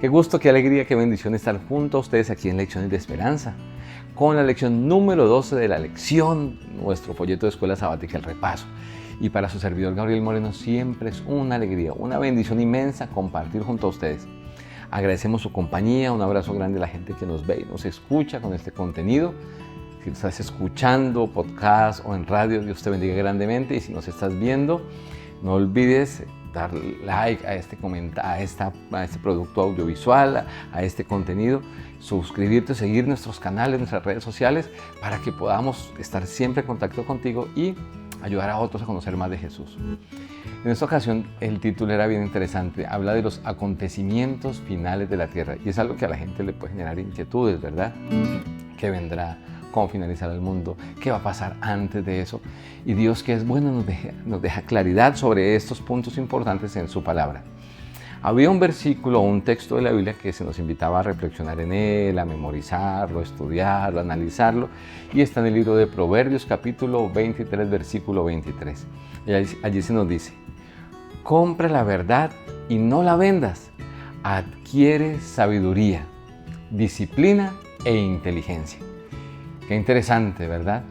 Qué gusto, qué alegría, qué bendición estar junto a ustedes aquí en Lecciones de Esperanza, con la lección número 12 de la lección, nuestro folleto de escuela sabática, el repaso. Y para su servidor Gabriel Moreno siempre es una alegría, una bendición inmensa compartir junto a ustedes. Agradecemos su compañía, un abrazo grande a la gente que nos ve y nos escucha con este contenido. Si nos estás escuchando podcast o en radio, Dios te bendiga grandemente. Y si nos estás viendo, no olvides dar like a este producto audiovisual, a este contenido, suscribirte, seguir nuestros canales, nuestras redes sociales, para que podamos estar siempre en contacto contigo y ayudar a otros a conocer más de Jesús. En esta ocasión el título era bien interesante, habla de los acontecimientos finales de la tierra, y es algo que a la gente le puede generar inquietudes, ¿verdad? ¿Qué vendrá? ¿Cómo finalizará el mundo? ¿Qué va a pasar antes de eso? Y Dios, que es bueno, nos deja claridad sobre estos puntos importantes en su palabra. Había un versículo o un texto de la Biblia que se nos invitaba a reflexionar en él, a memorizarlo, a estudiarlo, a analizarlo, y está en el libro de Proverbios, capítulo 23, versículo 23. Y allí se nos dice: compra la verdad y no la vendas, adquiere sabiduría, disciplina e inteligencia. Qué interesante, ¿verdad?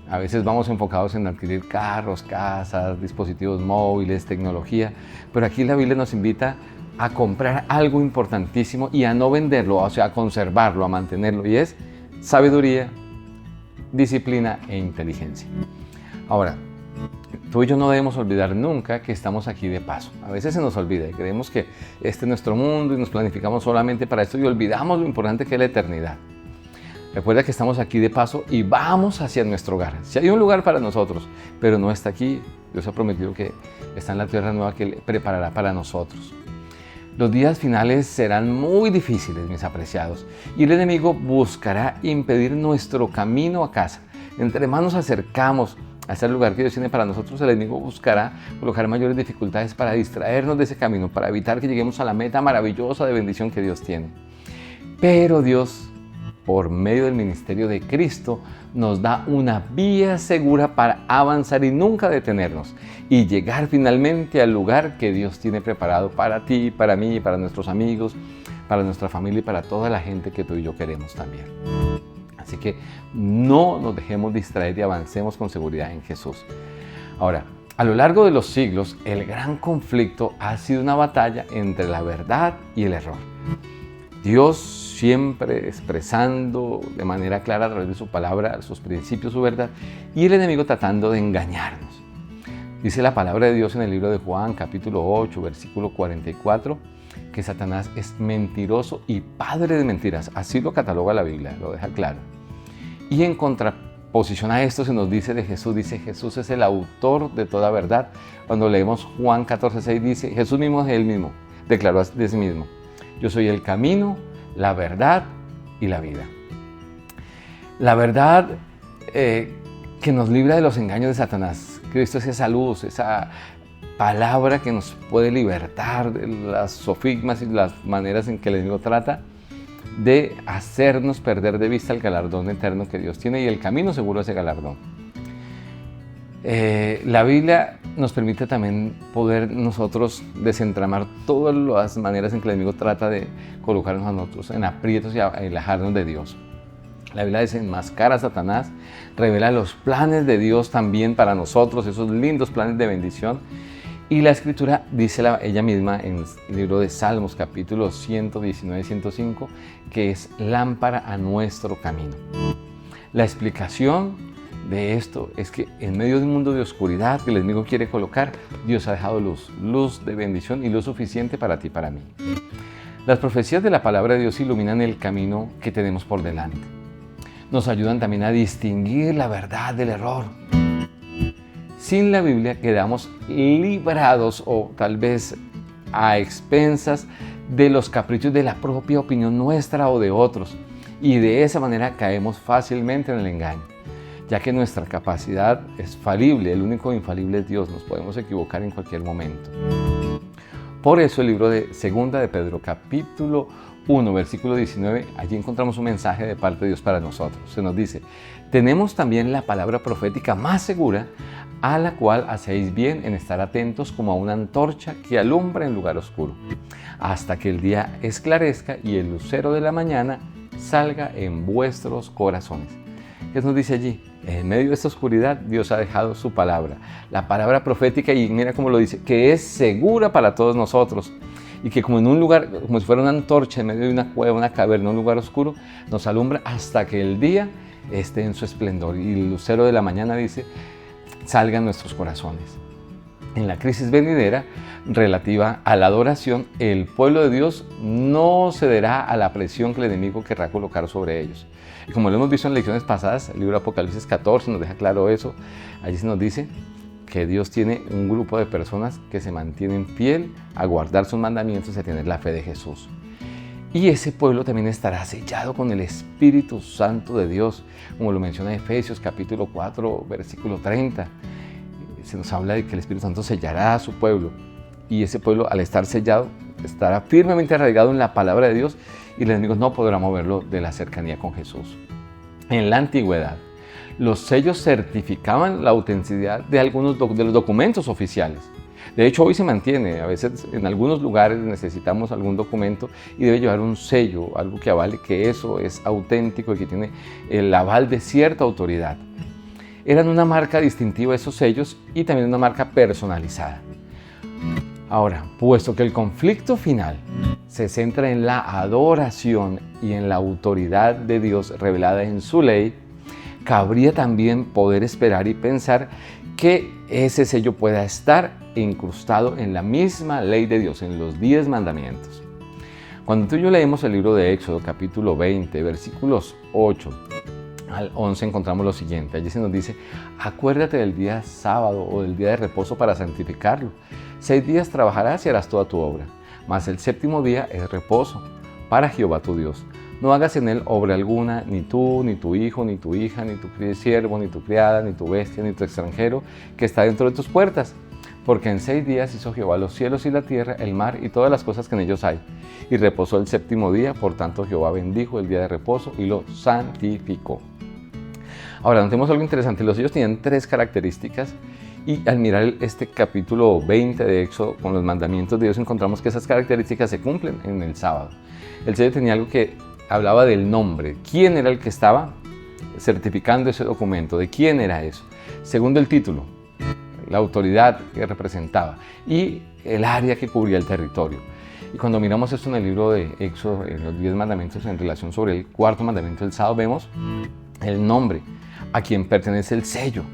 A veces vamos enfocados en adquirir carros, casas, dispositivos móviles, tecnología, pero aquí la Biblia nos invita a comprar algo importantísimo y a no venderlo, o sea, a conservarlo, a mantenerlo, y es sabiduría, disciplina e inteligencia. Ahora, tú y yo no debemos olvidar nunca que estamos aquí de paso. A veces se nos olvida y creemos que este es nuestro mundo y nos planificamos solamente para esto y olvidamos lo importante que es la eternidad. Recuerda que estamos aquí de paso y vamos hacia nuestro hogar. Si hay un lugar para nosotros, pero no está aquí, Dios ha prometido que está en la tierra nueva que Él preparará para nosotros. Los días finales serán muy difíciles, mis apreciados, y el enemigo buscará impedir nuestro camino a casa. Entre más nos acercamos a este lugar que Dios tiene para nosotros, el enemigo buscará colocar mayores dificultades para distraernos de ese camino, para evitar que lleguemos a la meta maravillosa de bendición que Dios tiene. Pero Dios, por medio del ministerio de Cristo, nos da una vía segura para avanzar y nunca detenernos y llegar finalmente al lugar que Dios tiene preparado para ti, para mí, para nuestros amigos, para nuestra familia y para toda la gente que tú y yo queremos también. Así que no nos dejemos distraer y avancemos con seguridad en Jesús. Ahora, a lo largo de los siglos, el gran conflicto ha sido una batalla entre la verdad y el error. Dios siempre expresando de manera clara a través de su palabra, sus principios, su verdad, y el enemigo tratando de engañarnos. Dice la palabra de Dios en el libro de Juan, capítulo 8, versículo 44, que Satanás es mentiroso y padre de mentiras. Así lo cataloga la Biblia, lo deja claro. Y en contraposición a esto se nos dice de Jesús, dice: Jesús es el autor de toda verdad. Cuando leemos Juan 14, 6, dice, Jesús mismo es él mismo, declaró de sí mismo: yo soy el camino, la verdad y la vida. La verdad que nos libra de los engaños de Satanás. Cristo es esa luz, esa palabra que nos puede libertar de las sofismas y las maneras en que el enemigo trata de hacernos perder de vista el galardón eterno que Dios tiene y el camino seguro a ese galardón. La Biblia nos permite también poder nosotros desentramar todas las maneras en que el enemigo trata de colocarnos a nosotros en aprietos y alejarnos de Dios. La Biblia desenmascara a Satanás, revela los planes de Dios también para nosotros, esos lindos planes de bendición. Y la Escritura dice ella misma en el libro de Salmos, capítulo 119, 105, que es lámpara a nuestro camino. La explicación de esto es que en medio de un mundo de oscuridad que el enemigo quiere colocar, Dios ha dejado luz, luz de bendición y luz suficiente para ti y para mí. Las profecías de la palabra de Dios iluminan el camino que tenemos por delante. Nos ayudan también a distinguir la verdad del error. Sin la Biblia quedamos librados o tal vez a expensas de los caprichos de la propia opinión nuestra o de otros, y de esa manera caemos fácilmente en el engaño, ya que nuestra capacidad es falible, el único infalible es Dios, nos podemos equivocar en cualquier momento. Por eso el libro de Segunda de Pedro, capítulo 1, versículo 19, allí encontramos un mensaje de parte de Dios para nosotros. Se nos dice: tenemos también la palabra profética más segura, a la cual hacéis bien en estar atentos como a una antorcha que alumbra en lugar oscuro, hasta que el día esclarezca y el lucero de la mañana salga en vuestros corazones. ¿Qué nos dice allí? En medio de esta oscuridad Dios ha dejado su palabra, la palabra profética, y mira cómo lo dice, que es segura para todos nosotros, y que como en un lugar, como si fuera una antorcha en medio de una cueva, una caverna, un lugar oscuro, nos alumbra hasta que el día esté en su esplendor, y el lucero de la mañana, dice, salga en nuestros corazones. En la crisis venidera relativa a la adoración, el pueblo de Dios no cederá a la presión que el enemigo querrá colocar sobre ellos. Y como lo hemos visto en lecciones pasadas, el libro de Apocalipsis 14 nos deja claro eso. Allí se nos dice que Dios tiene un grupo de personas que se mantienen fiel a guardar sus mandamientos y a tener la fe de Jesús. Y ese pueblo también estará sellado con el Espíritu Santo de Dios, como lo menciona Efesios capítulo 4, versículo 30. Se nos habla de que el Espíritu Santo sellará a su pueblo, y ese pueblo, al estar sellado, estará firmemente arraigado en la palabra de Dios, y el enemigo no podrá moverlo de la cercanía con Jesús. En la antigüedad, los sellos certificaban la autenticidad de algunos de los documentos oficiales. De hecho, hoy se mantiene. A veces en algunos lugares necesitamos algún documento y debe llevar un sello, algo que avale que eso es auténtico y que tiene el aval de cierta autoridad. Eran una marca distintiva esos sellos, y también una marca personalizada. Ahora, puesto que el conflicto final se centra en la adoración y en la autoridad de Dios revelada en su ley, cabría también poder esperar y pensar que ese sello pueda estar incrustado en la misma ley de Dios, en los 10 mandamientos. Cuando tú y yo leemos el libro de Éxodo, capítulo 20, versículos 8 al 11, encontramos lo siguiente. Allí se nos dice: acuérdate del día sábado o del día de reposo para santificarlo. 6 días trabajarás y harás toda tu obra, mas el séptimo día es reposo para Jehová tu Dios. No hagas en él obra alguna, ni tú, ni tu hijo, ni tu hija, ni tu siervo, ni tu criada, ni tu bestia, ni tu extranjero que está dentro de tus puertas. Porque en 6 días hizo Jehová los cielos y la tierra, el mar y todas las cosas que en ellos hay. Y reposó el séptimo día, por tanto Jehová bendijo el día de reposo y lo santificó. Ahora, notemos algo interesante. Los sellos tenían 3 características, y al mirar este capítulo 20 de Éxodo con los mandamientos de Dios, encontramos que esas características se cumplen en el sábado. El sello tenía algo que hablaba del nombre. ¿Quién era el que estaba certificando ese documento? ¿De quién era eso? Segundo, el título, la autoridad que representaba, y el área que cubría el territorio. Y cuando miramos esto en el libro de Éxodo, en los 10 mandamientos, en relación sobre el 4.º mandamiento del sábado, vemos el nombre, a quien pertenece el sello.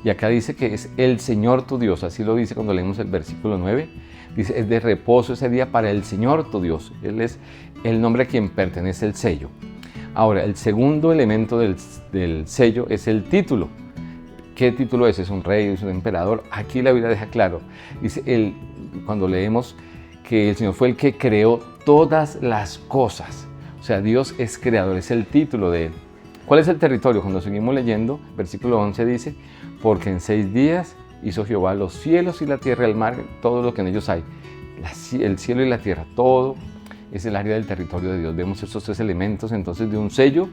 Y acá dice que es el Señor tu Dios. Así lo dice cuando leemos el versículo 9. Dice, es de reposo ese día para el Señor tu Dios. Él es el nombre a quien pertenece el sello. Ahora, el segundo elemento del sello es el título. ¿Qué título es? ¿Es un rey? ¿Es un emperador? Aquí la Biblia deja claro. Dice, cuando leemos que el Señor fue el que creó todas las cosas. O sea, Dios es creador, es el título de Él. ¿Cuál es el territorio? Cuando seguimos leyendo, versículo 11 dice, porque en 6 días hizo Jehová los cielos y la tierra, el mar, todo lo que en ellos hay. El cielo y la tierra, todo es el área del territorio de Dios. Vemos estos 3 elementos entonces de un sello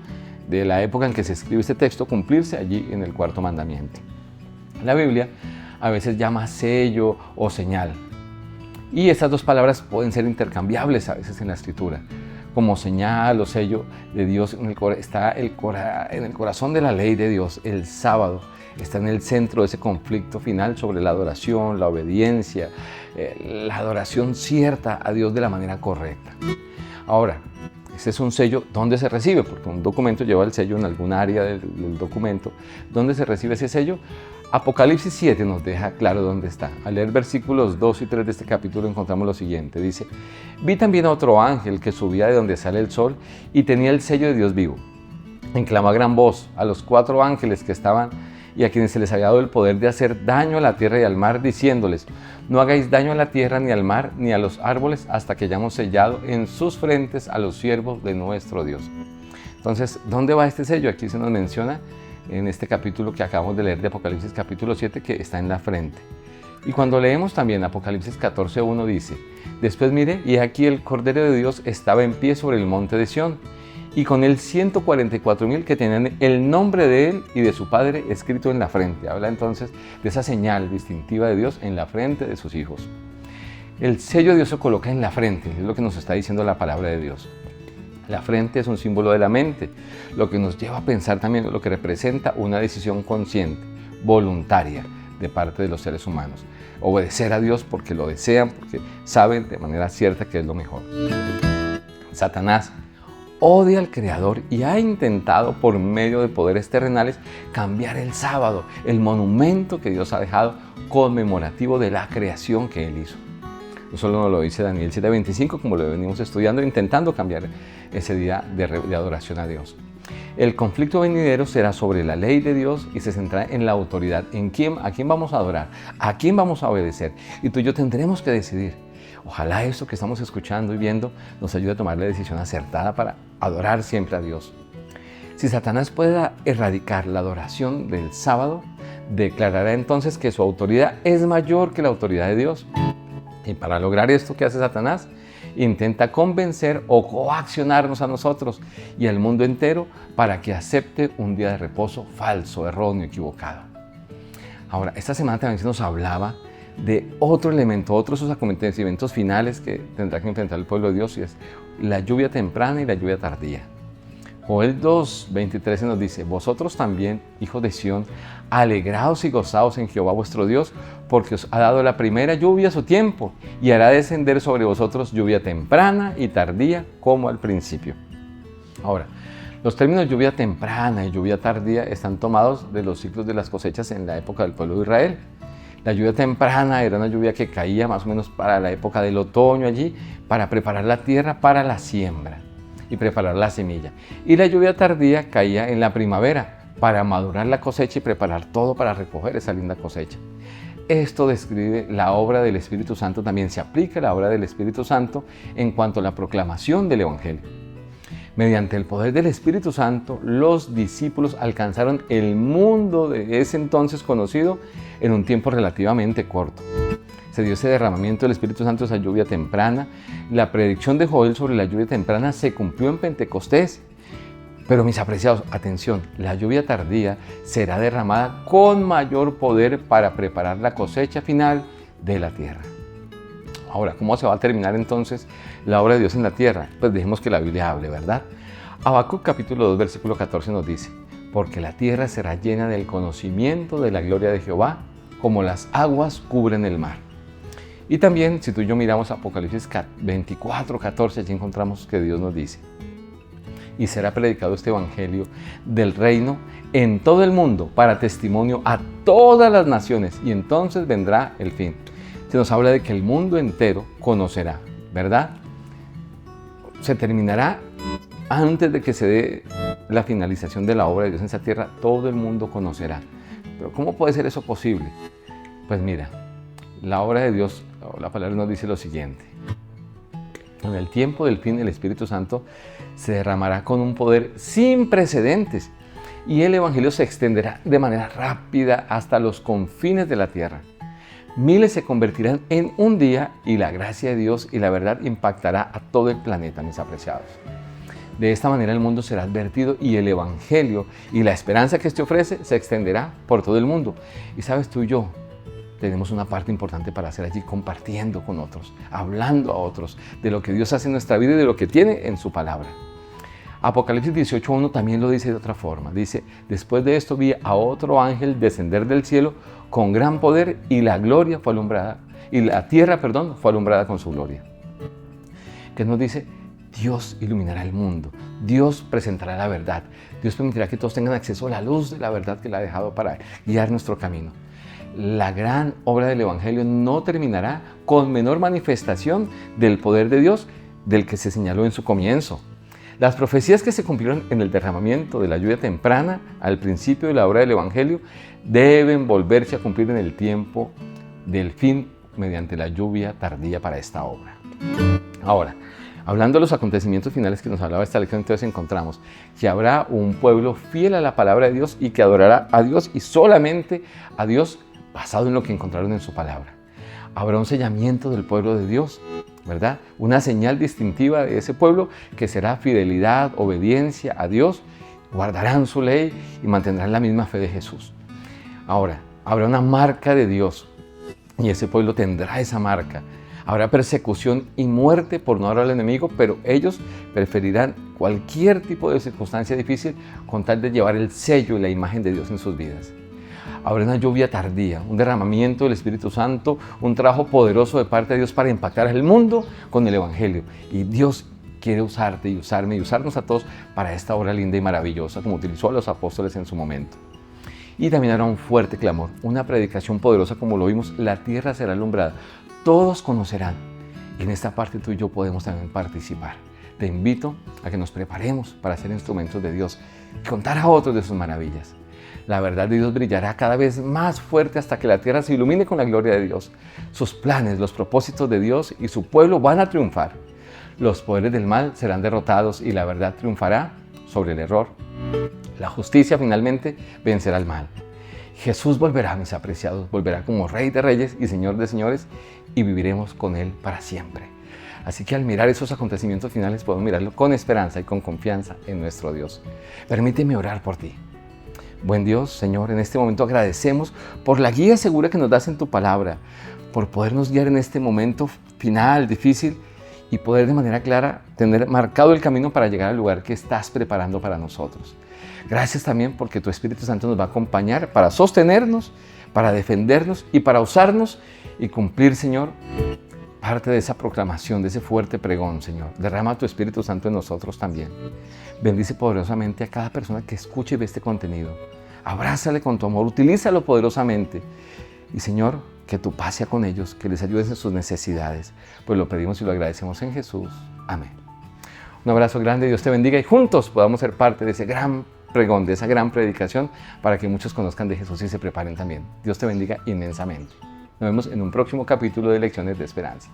de la época en que se escribe este texto cumplirse allí en el 4.º mandamiento. La Biblia a veces llama sello o señal, y estas 2 palabras pueden ser intercambiables a veces en la Escritura. Como señal o sello de Dios está en el corazón de la ley de Dios. El sábado está en el centro de ese conflicto final sobre la adoración, la obediencia, la adoración cierta a Dios de la manera correcta. Ahora, ese es un sello. ¿Dónde se recibe? Porque un documento lleva el sello en algún área del documento. ¿Dónde se recibe ese sello? Apocalipsis 7 nos deja claro dónde está. Al leer versículos 2 y 3 de este capítulo encontramos lo siguiente. Dice, vi también a otro ángel que subía de donde sale el sol y tenía el sello de Dios vivo. Clamó a gran voz a los 4 ángeles que estaban y a quienes se les había dado el poder de hacer daño a la tierra y al mar, diciéndoles, no hagáis daño a la tierra, ni al mar, ni a los árboles, hasta que hayamos sellado en sus frentes a los siervos de nuestro Dios. Entonces, ¿dónde va este sello? Aquí se nos menciona en este capítulo que acabamos de leer de Apocalipsis capítulo 7, que está en la frente. Y cuando leemos también Apocalipsis 14:1 dice, después miré y aquí el Cordero de Dios estaba en pie sobre el monte de Sión, y con él 144,000 que tenían el nombre de él y de su padre escrito en la frente. Habla entonces de esa señal distintiva de Dios en la frente de sus hijos. El sello de Dios se coloca en la frente, es lo que nos está diciendo la palabra de Dios. La frente es un símbolo de la mente, lo que nos lleva a pensar también lo que representa una decisión consciente, voluntaria, de parte de los seres humanos. Obedecer a Dios porque lo desean, porque saben de manera cierta que es lo mejor. Satanás odia al Creador y ha intentado por medio de poderes terrenales cambiar el sábado, el monumento que Dios ha dejado conmemorativo de la creación que Él hizo. No solo nos lo dice Daniel 7:25, como lo venimos estudiando, intentando cambiar ese día de adoración a Dios. El conflicto venidero será sobre la ley de Dios y se centrará en la autoridad, a quién vamos a adorar, a quién vamos a obedecer. Y tú y yo tendremos que decidir. Ojalá esto que estamos escuchando y viendo nos ayude a tomar la decisión acertada para adorar siempre a Dios. Si Satanás puede erradicar la adoración del sábado, declarará entonces que su autoridad es mayor que la autoridad de Dios. Y para lograr esto, ¿qué hace Satanás? Intenta convencer o coaccionarnos a nosotros y al mundo entero para que acepte un día de reposo falso, erróneo, equivocado. Ahora, esta semana también se nos hablaba de otro elemento, otros acontecimientos finales que tendrá que enfrentar el pueblo de Dios, y es la lluvia temprana y la lluvia tardía. Joel 2:23 nos dice: vosotros también, hijos de Sión, alegraos y gozaos en Jehová vuestro Dios, porque os ha dado la primera lluvia a su tiempo, y hará descender sobre vosotros lluvia temprana y tardía como al principio. Ahora, los términos lluvia temprana y lluvia tardía están tomados de los ciclos de las cosechas en la época del pueblo de Israel. La lluvia temprana era una lluvia que caía más o menos para la época del otoño allí, para preparar la tierra para la siembra y preparar la semilla. Y la lluvia tardía caía en la primavera para madurar la cosecha y preparar todo para recoger esa linda cosecha. Esto describe la obra del Espíritu Santo, también se aplica la obra del Espíritu Santo en cuanto a la proclamación del Evangelio. Mediante el poder del Espíritu Santo, los discípulos alcanzaron el mundo de ese entonces conocido en un tiempo relativamente corto. Se dio ese derramamiento del Espíritu Santo, esa lluvia temprana. La predicción de Joel sobre la lluvia temprana se cumplió en Pentecostés. Pero mis apreciados, atención, la lluvia tardía será derramada con mayor poder para preparar la cosecha final de la tierra. Ahora, ¿cómo se va a terminar entonces la obra de Dios en la tierra? Pues dejemos que la Biblia hable, ¿verdad? Habacuc capítulo 2, versículo 14 nos dice: porque la tierra será llena del conocimiento de la gloria de Jehová, como las aguas cubren el mar. Y también, si tú y yo miramos Apocalipsis 24, 14, allí encontramos que Dios nos dice: y será predicado este evangelio del reino en todo el mundo para testimonio a todas las naciones, y entonces vendrá el fin. Se nos habla de que el mundo entero conocerá, ¿verdad? Se terminará antes de que se dé la finalización de la obra de Dios en esa tierra, todo el mundo conocerá. Pero ¿cómo puede ser eso posible? Pues mira, la obra de Dios, la palabra nos dice lo siguiente: en el tiempo del fin, el Espíritu Santo se derramará con un poder sin precedentes y el Evangelio se extenderá de manera rápida hasta los confines de la tierra. Miles se convertirán en un día y la gracia de Dios y la verdad impactará a todo el planeta, mis apreciados. De esta manera el mundo será advertido y el Evangelio y la esperanza que este ofrece se extenderá por todo el mundo. Y sabes, tú y yo tenemos una parte importante para hacer allí, compartiendo con otros, hablando a otros de lo que Dios hace en nuestra vida y de lo que tiene en su palabra. Apocalipsis 18:1 también lo dice de otra forma. Dice: después de esto vi a otro ángel descender del cielo con gran poder y la gloria fue alumbrada, y la tierra, fue alumbrada con su gloria. ¿Qué nos dice? Dios iluminará el mundo, Dios presentará la verdad, Dios permitirá que todos tengan acceso a la luz de la verdad que Él ha dejado para guiar nuestro camino. La gran obra del Evangelio no terminará con menor manifestación del poder de Dios del que se señaló en su comienzo. Las profecías que se cumplieron en el derramamiento de la lluvia temprana al principio de la obra del Evangelio deben volverse a cumplir en el tiempo del fin mediante la lluvia tardía para esta obra. Ahora, hablando de los acontecimientos finales que nos hablaba esta lección, entonces encontramos que habrá un pueblo fiel a la palabra de Dios y que adorará a Dios y solamente a Dios basado en lo que encontraron en su palabra. Habrá un sellamiento del pueblo de Dios ¿verdad? Una señal distintiva de ese pueblo que será fidelidad, obediencia a Dios, guardarán su ley y mantendrán la misma fe de Jesús. Ahora, habrá una marca de Dios y ese pueblo tendrá esa marca. Habrá persecución y muerte por no hablar al enemigo, pero ellos preferirán cualquier tipo de circunstancia difícil con tal de llevar el sello y la imagen de Dios en sus vidas. Habrá una lluvia tardía, un derramamiento del Espíritu Santo, un trabajo poderoso de parte de Dios para impactar al mundo con el Evangelio. Y Dios quiere usarte y usarme y usarnos a todos para esta obra linda y maravillosa, como utilizó a los apóstoles en su momento. Y también habrá un fuerte clamor, una predicación poderosa como lo vimos, la tierra será alumbrada, todos conocerán. Y en esta parte tú y yo podemos también participar. Te invito a que nos preparemos para ser instrumentos de Dios y contar a otros de sus maravillas. La verdad de Dios brillará cada vez más fuerte hasta que la tierra se ilumine con la gloria de Dios. Sus planes, los propósitos de Dios y su pueblo van a triunfar. Los poderes del mal serán derrotados y la verdad triunfará sobre el error. La justicia finalmente vencerá al mal. Jesús volverá, mis apreciados, volverá como Rey de Reyes y Señor de Señores y viviremos con Él para siempre. Así que al mirar esos acontecimientos finales podemos mirarlo con esperanza y con confianza en nuestro Dios. Permíteme orar por ti. Buen Dios, Señor, en este momento agradecemos por la guía segura que nos das en tu palabra, por podernos guiar en este momento final, difícil, y poder de manera clara tener marcado el camino para llegar al lugar que estás preparando para nosotros. Gracias también porque tu Espíritu Santo nos va a acompañar para sostenernos, para defendernos y para usarnos y cumplir, Señor, parte de esa proclamación, de ese fuerte pregón, Señor. Derrama tu Espíritu Santo en nosotros también. Bendice poderosamente a cada persona que escuche y ve este contenido. Abrázale con tu amor, utilízalo poderosamente. Y, Señor, que tu paz sea con ellos, que les ayudes en sus necesidades. Pues lo pedimos y lo agradecemos en Jesús. Amén. Un abrazo grande, Dios te bendiga y juntos podamos ser parte de ese gran pregón, de esa gran predicación para que muchos conozcan de Jesús y se preparen también. Dios te bendiga inmensamente. Nos vemos en un próximo capítulo de Lecciones de Esperanza.